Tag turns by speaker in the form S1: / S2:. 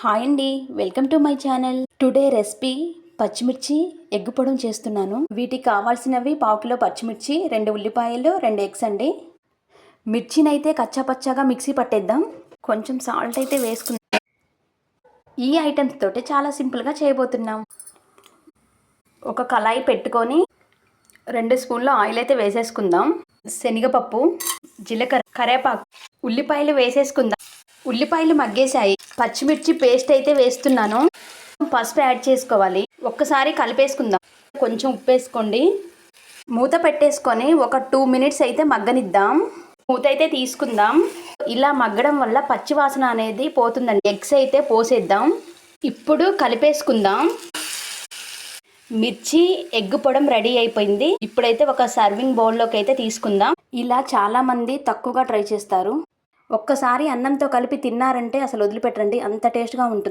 S1: Hi అండి, welcome to my channel. Today recipe పచ్చిమిర్చి egg పొడం చేస్తున్నాను. వీటికి కావాల్సినవి 1/2 కిలో పచ్చిమిర్చి, 2 ఉల్లిపాయలు, 2 ఎగ్స్ అండి. మిర్చిని అయితే కచ్చాపచ్చాగా మిక్సీ పట్టేద్దాం. కొంచెం సాల్ట్ అయితే వేసుకుందాం. ఈ ఐటమ్స్ తోటి చాలా సింపుల్గా చేయబోతున్నాం. ఒక కళాయి పెట్టుకొని 2 స్పూన్ల ఆయిల్ అయితే వేసేసుకుందాం. శనగపప్పు, జీలకర్ర, కరివేపాకు, ఉల్లిపాయలు వేసేసుకుందాం. ఉల్లిపాయలు మగ్గేశాయి. పచ్చిమిర్చి పేస్ట్ అయితే వేస్తున్నాను. పసుపు యాడ్ చేసుకోవాలి. ఒక్కసారి కలిపేసుకుందాం. కొంచెం ఉప్పు వేసుకోండి. మూత పెట్టేసుకొని ఒక 2 మినిట్స్ అయితే మగ్గనిద్దాం. మూత అయితే తీసుకుందాం. ఇలా మగ్గడం వల్ల పచ్చి వాసన అనేది పోతుందండి. ఎగ్స్ అయితే పోసేద్దాం. ఇప్పుడు కలిపేసుకుందాం. మిర్చి ఎగ్ పొడం రెడీ అయిపోయింది. ఇప్పుడైతే ఒక సర్వింగ్ బౌల్లోకి అయితే తీసుకుందాం. ఇలా చాలామంది తక్కువగా ట్రై చేస్తారు. ఒక్కసారి అన్నంతో కలిపి తిన్నారంటే అసలు వదిలిపెట్టండి, అంత టేస్ట్గా ఉంటుంది.